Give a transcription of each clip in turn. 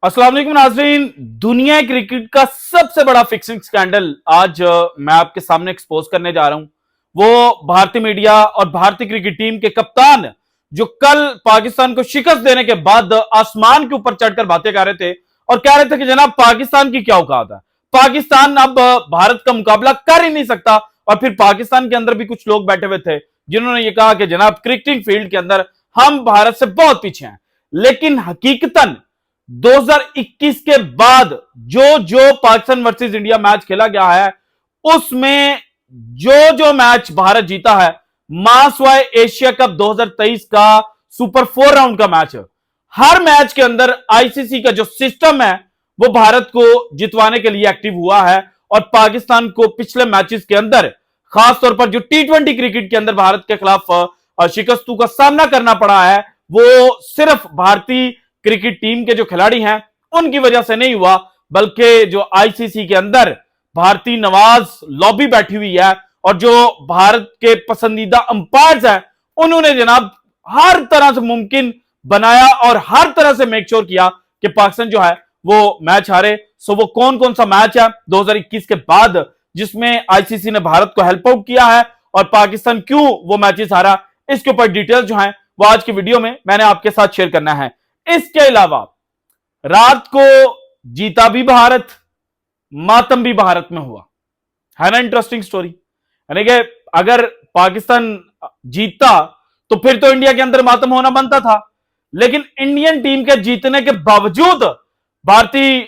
अस्सलाम वालेकुम नाज़रीन। दुनिया क्रिकेट का सबसे बड़ा फिक्सिंग स्कैंडल आज मैं आपके सामने एक्सपोज करने जा रहा हूं। वो भारतीय मीडिया और भारतीय क्रिकेट टीम के कप्तान जो कल पाकिस्तान को शिकस्त देने के बाद आसमान के ऊपर चढ़कर बातें कर रहे थे और कह रहे थे कि जनाब पाकिस्तान की क्या औकात है, पाकिस्तान अब भारत का मुकाबला कर ही नहीं सकता। और फिर पाकिस्तान के अंदर भी कुछ लोग बैठे हुए थे जिन्होंने ये कहा कि जनाब क्रिकेटिंग फील्ड के अंदर हम भारत से बहुत पीछे हैं। लेकिन हकीकतन 2021 के बाद जो जो पाकिस्तान वर्सेस इंडिया मैच खेला गया है उसमें जो जो मैच भारत जीता है, मासवाई एशिया कप 2023 का सुपर 4 राउंड का मैच है, हर मैच के अंदर आईसीसी का जो सिस्टम है वो भारत को जितवाने के लिए एक्टिव हुआ है। और पाकिस्तान को पिछले मैचेस के अंदर खासतौर पर जो टी20 क्रिकेट के अंदर भारत के खिलाफ शिकस्तों का सामना करना पड़ा है वो सिर्फ भारतीय क्रिकेट टीम के जो खिलाड़ी हैं उनकी वजह से नहीं हुआ, बल्कि जो आईसीसी के अंदर भारतीय नवाज लॉबी बैठी हुई है और जो भारत के पसंदीदा अंपायर्स हैं उन्होंने जनाब हर तरह से मुमकिन बनाया और हर तरह से मेक श्योर किया कि पाकिस्तान जो है वो मैच हारे। सो वो कौन कौन सा मैच है 2021 के बाद जिसमें आईसीसी ने भारत को हेल्प आउट किया है और पाकिस्तान क्यों वो मैचेस हारा, इसके ऊपर डिटेल्स जो हैं वो आज की वीडियो में मैंने आपके साथ शेयर करना है। इसके अलावा रात को जीता भी भारत, मातम भी भारत में हुआ, है ना इंटरेस्टिंग स्टोरी। यानी कि अगर पाकिस्तान जीतता तो फिर तो इंडिया के अंदर मातम होना बनता था, लेकिन इंडियन टीम के जीतने के बावजूद भारतीय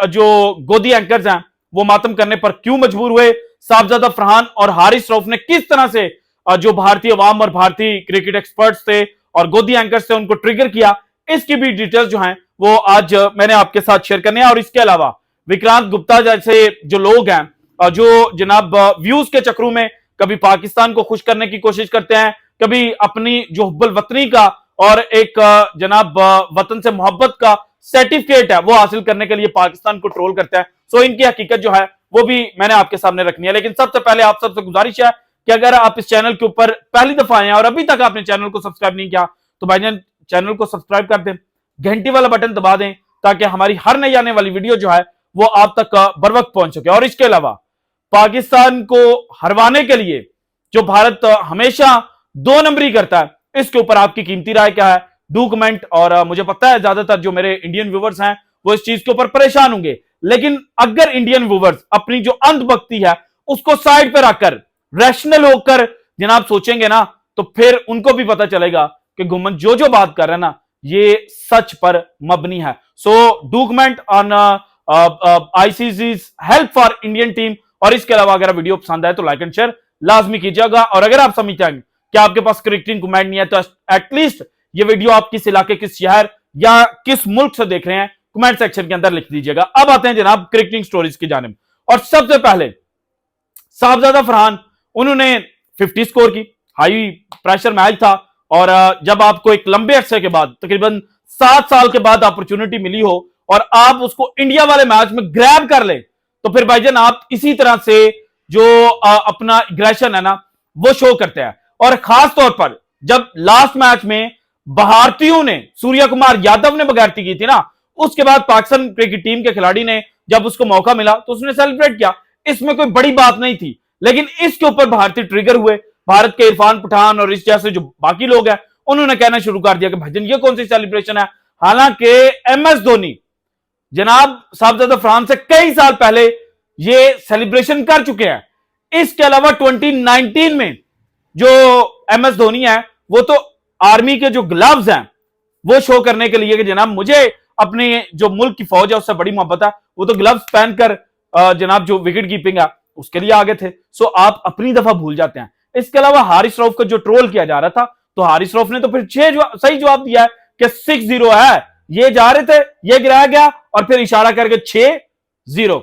जो गोदी एंकर्स हैं वो मातम करने पर क्यों मजबूर हुए, साहबजादा फरहान और हारिस रऊफ ने किस तरह से जो भारतीय अवाम और भारतीय क्रिकेट एक्सपर्ट्स थे और गोदी एंकर्स थे उनको ट्रिगर किया, इसकी भी डिटेल्स जो हैं वो आज मैंने आपके साथ शेयर करने हैं। और इसके अलावा विक्रांत गुप्ता जैसे जो लोग हैं जो जनाब व्यूज के चक्रों में कभी पाकिस्तान को खुश करने की कोशिश करते हैं, कभी अपनी जो हुब्बुल वतनी का और एक जनाब वतन से मोहब्बत का सर्टिफिकेट है वो हासिल करने के लिए पाकिस्तान को ट्रोल करते हैं। सो इनकी हकीकत जो है वो भी मैंने आपके सामने रखनी है। लेकिन सबसे पहले आप सबसे गुजारिश है कि अगर आप इस चैनल के ऊपर पहली दफा आए और अभी तक आपने चैनल को सब्सक्राइब नहीं किया तो भाईजान चैनल को सब्सक्राइब कर दें, घंटी वाला बटन दबा दें ताकि हमारी हर नई आने वाली वीडियो जो है वो आप तक बर वक्त पहुंच सके। और इसके अलावा पाकिस्तान को हरवाने के लिए जो भारत हमेशा 2 नंबरी करता है, इसके ऊपर आपकी कीमती राय क्या है, डू कमेंट। और मुझे पता है ज्यादातर जो मेरे इंडियन व्यूवर्स हैं वो इस चीज के ऊपर परेशान होंगे, लेकिन अगर इंडियन व्यूवर्स अपनी जो अंधभक्ति है उसको साइड पर रखकर रैशनल होकर जनाब सोचेंगे ना तो फिर उनको भी पता चलेगा कि गुमन जो जो बात कर रहे हैं ना ये सच पर मबनी है। So do comment on ICC's help for Indian team. और इसके अलावा अगर वीडियो पसंद आए तो लाइक एंड शेयर लाजमी कीजिएगा। और अगर आप समझते हैं कि आपके पास क्रिकेटिंग कमेंट नहीं है तो एटलीस्ट ये वीडियो आप किस इलाके, किस शहर या किस मुल्क से देख रहे हैं कमेंट सेक्शन के अंदर लिख दीजिएगा। अब आते हैं जनाब क्रिकेटिंग स्टोरीज की जानिब। और सबसे पहले साहबजादा फरहान, उन्होंने 50 स्कोर की, हाई प्रेशर मैच था और जब आपको एक लंबे अरसे के बाद तकरीबन 7 साल के बाद अपॉर्चुनिटी मिली हो और आप उसको इंडिया वाले मैच में ग्रैब कर ले तो फिर भाईजान आप इसी तरह से जो अपना एग्रेशन है ना वो शो करते हैं। और खास तौर पर जब लास्ट मैच में भारतीयों ने सूर्य कुमार यादव ने बगैरती की थी ना, उसके बाद पाकिस्तान क्रिकेट टीम के खिलाड़ी ने जब उसको मौका मिला तो उसने सेलिब्रेट किया, इसमें कोई बड़ी बात नहीं थी। लेकिन इसके ऊपर भारतीय ट्रिगर हुए, भारत के इरफान पठान और इस जैसे जो बाकी लोग हैं उन्होंने कहना शुरू कर दिया कि भाईजान ये कौन सी सेलिब्रेशन है। हालांकि एमएस धोनी जनाब साहबजादा फरहान से कई साल पहले ये सेलिब्रेशन कर चुके हैं। इसके अलावा 2019 में जो एमएस धोनी है वो तो आर्मी के जो ग्लव्स हैं वो शो करने के लिए कि जनाब मुझे अपने जो मुल्क की फौज है उससे बड़ी मोहब्बत है, वो तो ग्लव्स पहनकर जनाब जो विकेट कीपिंग है उसके लिए आगे थे। सो आप अपनी दफा भूल जाते हैं। इसके अलावा हारिस रऊफ का जो ट्रोल किया जा रहा था तो हारिस रऊफ ने तो फिर सही जवाब दिया है कि 6-0 है, ये जा रहे थे ये गिराया गया और फिर इशारा करके 6-0।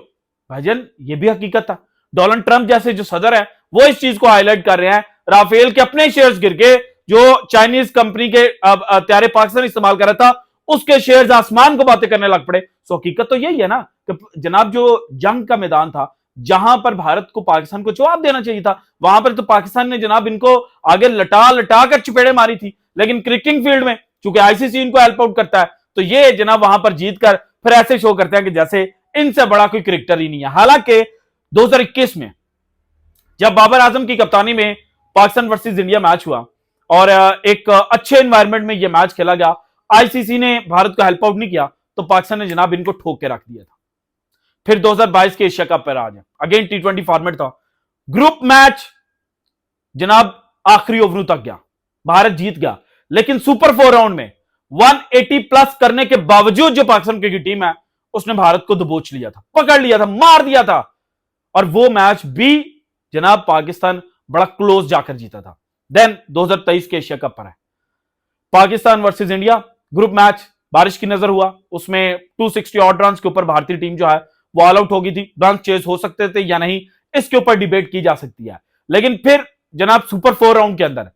भाईजान ये भी हकीकत था। डोनाल्ड ट्रंप जैसे जो सदर है वो इस चीज को हाईलाइट कर रहे हैं, राफेल के अपने शेयर्स गिर के जो चाइनीज कंपनी के त्यारे पाकिस्तान इस्तेमाल कर रहा था उसके शेयर्स आसमान को बातें करने लग पड़े। सो हकीकत तो यही है ना कि जनाब जो जंग का मैदान था जहां पर भारत को पाकिस्तान को जवाब देना चाहिए था वहां पर तो पाकिस्तान ने जनाब इनको आगे लटा लटा कर चपेड़े मारी थी। लेकिन क्रिकेटिंग फील्ड में चूंकि आईसीसी इनको हेल्प आउट करता है तो ये जनाब वहां पर जीत कर फिर ऐसे शो करते हैं कि जैसे इनसे बड़ा कोई क्रिकेटर ही नहीं है। हालांकि 2021 में जब बाबर आजम की कप्तानी में पाकिस्तान वर्सेस इंडिया मैच हुआ और एक अच्छे एनवायरनमेंट में यह मैच खेला गया, आईसीसी ने भारत को हेल्प आउट नहीं किया तो पाकिस्तान ने जनाब इनको ठोक के रख दिया था। फिर 2022 के एशिया कप पर आ जाए, अगेन T20 फॉर्मेट था, ग्रुप मैच जनाब आखिरी ओवरों तक गया, भारत जीत गया, लेकिन सुपर 4 राउंड में 180 प्लस करने के बावजूद जो पाकिस्तान क्रिकेट टीम है उसने भारत को दबोच लिया था, पकड़ लिया था, मार दिया था। और वो मैच भी जनाब पाकिस्तान बड़ा क्लोज जाकर जीता था। देन 2023 के एशिया कप पर है, Pakistan versus India group match, बारिश की नजर हुआ, उसमें 260 ऑड रन के ऊपर भारतीय टीम जो है वो ऑल आउट हो गई थी। रन चेज हो सकते थे या नहीं, इसके ऊपर डिबेट की जा सकती है। लेकिन फिर जनाब सुपर 4 राउंड के अंदर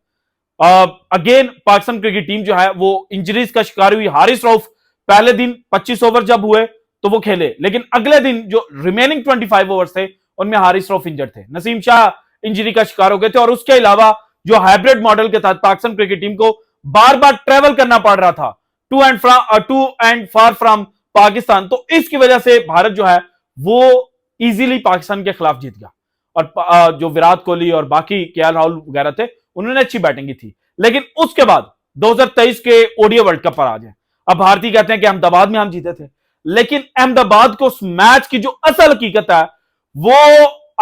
अगेन पाकिस्तान क्रिकेट टीम जो है वो इंजरीज का शिकार हुई। हारिस रऊफ पहले दिन 25 ओवर जब हुए तो वो खेले, लेकिन अगले दिन जो रिमेनिंग 25 ओवर्स थे उनमें हारिस रऊफ इंजर्ड थे, नसीम शाह इंजरी का शिकार हो गए थे। और उसके अलावा जो हाइब्रिड मॉडल के तहत पाकिस्तान क्रिकेट टीम को बार बार ट्रेवल करना पड़ रहा था to and far from Pakistan, तो इसकी वजह से भारत जो है वो इजीली पाकिस्तान के खिलाफ जीत गया। और जो विराट कोहली और बाकी केएल राहुल वगैरह थे उन्होंने अच्छी बैटिंग की थी। लेकिन उसके बाद 2023 के ओडीआई वर्ल्ड कप पर आ जाए, अब भारतीय कहते हैं कि अहमदाबाद में हम जीते थे, लेकिन अहमदाबाद को उस मैच की जो असल हकीकत है वो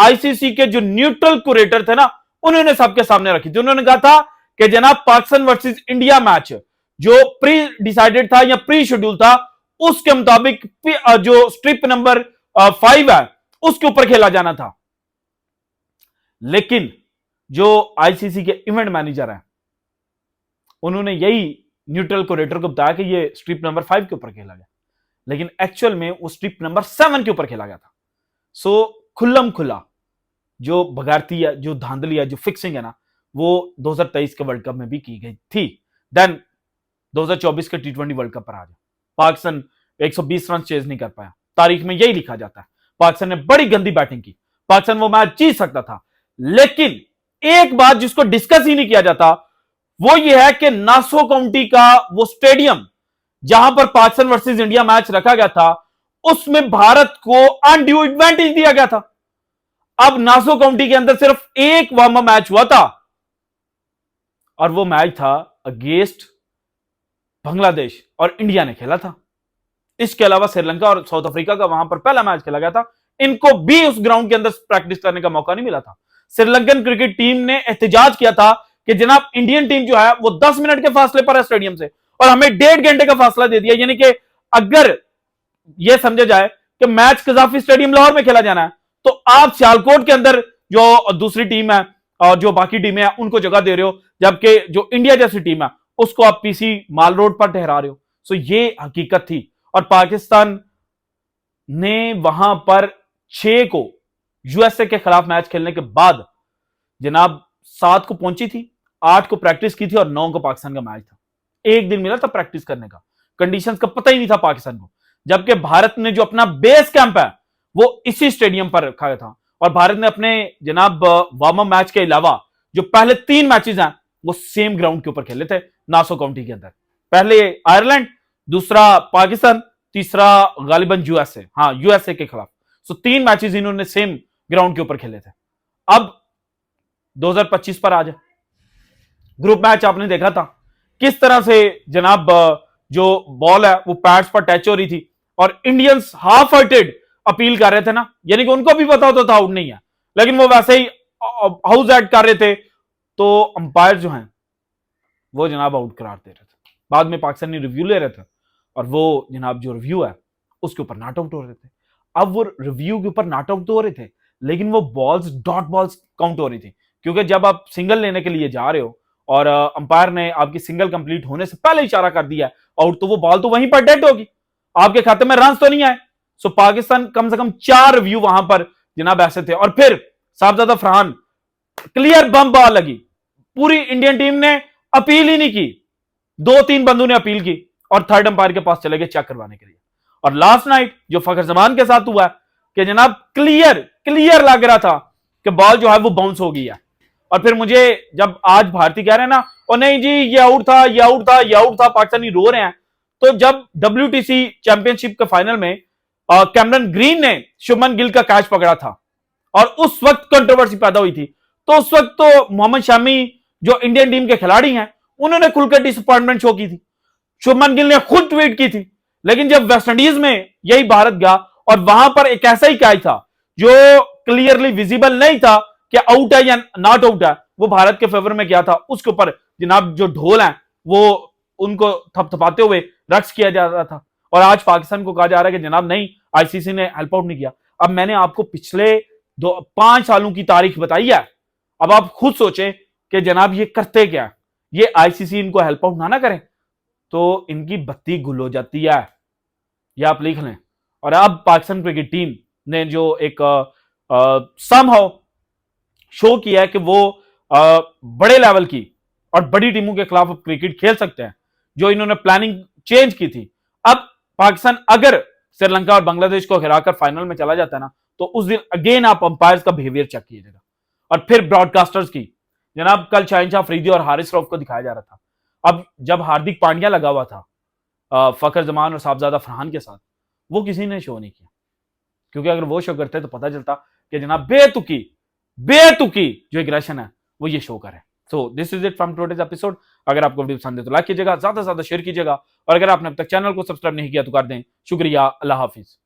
आईसीसी के जो न्यूट्रल क्यूरेटर थे ना उन्होंने सबके सामने रखी थी। उन्होंने कहा था कि जनाब पाकिस्तान वर्सेस इंडिया मैच जो प्री डिसाइडेड था या प्री शेड्यूल था उसके मुताबिक जो स्ट्रिप नंबर 5 है उसके ऊपर खेला जाना था। लेकिन जो आईसीसी के इवेंट मैनेजर हैं उन्होंने यही न्यूट्रल क्यूरेटर को बताया कि ये स्ट्रिप नंबर 5 के ऊपर खेला गया, लेकिन एक्चुअल में वो स्ट्रिप नंबर 7 के ऊपर खेला गया था। सो खुल्लम खुला जो बगारती है, जो धांधली है, जो फिक्सिंग है ना, वो 2023 के वर्ल्ड कप में भी की गई थी। देन 2024 के T20 वर्ल्ड कप पर आ जाए, पाकिस्तान 120 रन चेज नहीं कर पाया, तारीख में यही लिखा जाता है। पाकिस्तान ने बड़ी गंदी बैटिंग की, पाकिस्तान वो मैच जीत सकता था। लेकिन एक बात जिसको डिस्कस ही नहीं किया जाता वो ये है कि नासो काउंटी का वो स्टेडियम जहां पर पाकिस्तान वर्सेस इंडिया मैच रखा गया था उसमें भारत को अनड्यू एडवांटेज दिया गया था। अब नासो काउंटी के अंदर सिर्फ एक वार्म अप मैच हुआ था और वो मैच था अगेंस्ट बांग्लादेश और इंडिया ने खेला था। इसके अलावा श्रीलंका और साउथ अफ्रीका का वहां पर पहला मैच खेला गया था, इनको भी उस ग्राउंड के अंदर प्रैक्टिस करने का मौका नहीं मिला था। श्रीलंकन क्रिकेट टीम ने एहतजाज किया था कि जनाब इंडियन टीम जो है वो 10 मिनट के फासले पर है स्टेडियम से और हमें 1.5 घंटे का फासला दे दिया। यानी कि अगर यह समझा जाए कि मैच कजाफी स्टेडियम लाहौर में खेला जाना है तो आप सियालकोट के अंदर जो दूसरी टीम है और जो बाकी टीमें हैं उनको जगह दे रहे हो, जबकि जो इंडिया जैसी टीम है उसको आप पीसी माल रोड पर ठहरा रहे हो। सो ये हकीकत थी और पाकिस्तान ने वहां पर 6 को यूएसए के खिलाफ मैच खेलने के बाद जनाब 7 को पहुंची थी, 8 को प्रैक्टिस की थी और 9 को पाकिस्तान का मैच था। एक दिन मिला था प्रैक्टिस करने का, कंडीशंस का पता ही नहीं था पाकिस्तान को, जबकि भारत ने जो अपना बेस कैंप है वो इसी स्टेडियम पर रखा गया था। और भारत ने अपने जनाब वार्म अप मैच के अलावा जो पहले 3 मैचेस हैं वो सेम ग्राउंड के ऊपर खेले थे नासो काउंटी के अंदर। पहले आयरलैंड, दूसरा पाकिस्तान, तीसरा गालिबन यूएसए, हाँ यूएसए के खिलाफ। सो 3 मैचेस इन्होंने सेम ग्राउंड के ऊपर खेले थे। अब 2025 पर आ जाए, ग्रुप मैच आपने देखा था किस तरह से जनाब जो बॉल है वो पैड्स पर टच हो रही थी और इंडियंस हाफ हार्टेड अपील कर रहे थे ना, यानी कि उनको भी पता होता था आउट नहीं है, लेकिन वो वैसे ही हाउस एड कर रहे थे तो अंपायर जो हैं वो जनाब आउट करार दे रहे थे। बाद में पाकिस्तानी रिव्यू ले रहे थे और वो जनाब जो रिव्यू है उसके ऊपर नॉट आउट हो रहे थे। अब वो रिव्यू के ऊपर नॉट आउट तो हो रहे थे लेकिन वो बॉल्स डॉट बॉल्स काउंट हो रही थी, क्योंकि जब आप सिंगल लेने के लिए जा रहे हो और अंपायर ने आपकी सिंगल कंप्लीट होने से पहले इशारा कर दिया आउट, तो वो बॉल तो वहीं पर डेड होगी, आपके खाते में रन तो नहीं आए। सो पाकिस्तान कम से कम 4 रिव्यू वहां पर जनाब ऐसे थे। और फिर साहबजादा फरहान क्लियर बम बॉल लगी, पूरी इंडियन टीम ने अपील ही नहीं की, 2-3 बंदों ने अपील की और थर्ड अंपायर के पास चले गए चेक करवाने के लिए। और लास्ट नाइट जो फखर जमान के साथ हुआ कि जनाब क्लियर लग रहा था कि बॉल जो है वो बाउंस हो गई है। और फिर मुझे जब आज भारतीय कह रहे हैं ना और नहीं जी ये आउट था, पाकिस्तानी रो रहे हैं, तो जब WTC चैंपियनशिप के फाइनल में कैमरन ग्रीन ने शुभमन गिल का कैच पकड़ा था और उस वक्त कंट्रोवर्सी पैदा हुई थी, तो उस वक्त तो मोहम्मद शमी जो इंडियन टीम के खिलाड़ी हैं उन्होंने खुलकर डिसअपॉइंटमेंट शो की थी। शुभमन गिल ने खुद ट्वीट की थी। लेकिन जब वेस्टइंडीज में यही भारत गया और वहां पर एक ऐसा ही कैच था जो क्लियरली विजिबल नहीं था कि आउट है या नॉट आउट है, वो भारत के फेवर में गया था, उसके ऊपर जनाब जो ढोल है वो उनको थपथपाते हुए रक्स किया जा रहा था। और आज पाकिस्तान को कहा जा रहा है कि जनाब नहीं, आईसीसी ने हेल्प आउट नहीं किया। अब मैंने आपको पिछले 5 सालों की तारीख बताई है, अब आप खुद सोचें कि जनाब ये करते क्या, ये आईसीसी इनको हेल्प आउट ना करें तो इनकी बत्ती गुल हो जाती है, यह आप लिख लें। और अब पाकिस्तान क्रिकेट टीम ने जो एक समहाउ शो किया है कि वो बड़े लेवल की और बड़ी टीमों के खिलाफ क्रिकेट खेल सकते हैं, जो इन्होंने प्लानिंग चेंज की थी। अब पाकिस्तान अगर श्रीलंका और बांग्लादेश को हराकर फाइनल में चला जाता है ना, तो उस दिन अगेन आप अंपायर्स का बिहेवियर चेक कीजिएगा। और फिर ब्रॉडकास्टर्स की, जनाब कल शाहिन अफरीदी और हारिस रऊफ को दिखाया जा रहा था। अब जब हार्दिक पांड्या लगा हुआ था फखर जमान और साहबजादा फरहान के साथ, वो किसी ने शो नहीं किया, क्योंकि अगर वो शो करते तो पता चलता कि जनाब बेतुकी जो एग्रेशन है वो ये शो करे। So this is it from today's episode. अगर आपको वीडियो पसंद है तो लाइक कीजिएगा, ज्यादा से ज्यादा शेयर कीजिएगा, और अगर आपने अब तक चैनल को सब्सक्राइब नहीं किया तो कर दें। शुक्रिया, अल्लाह हाफिज।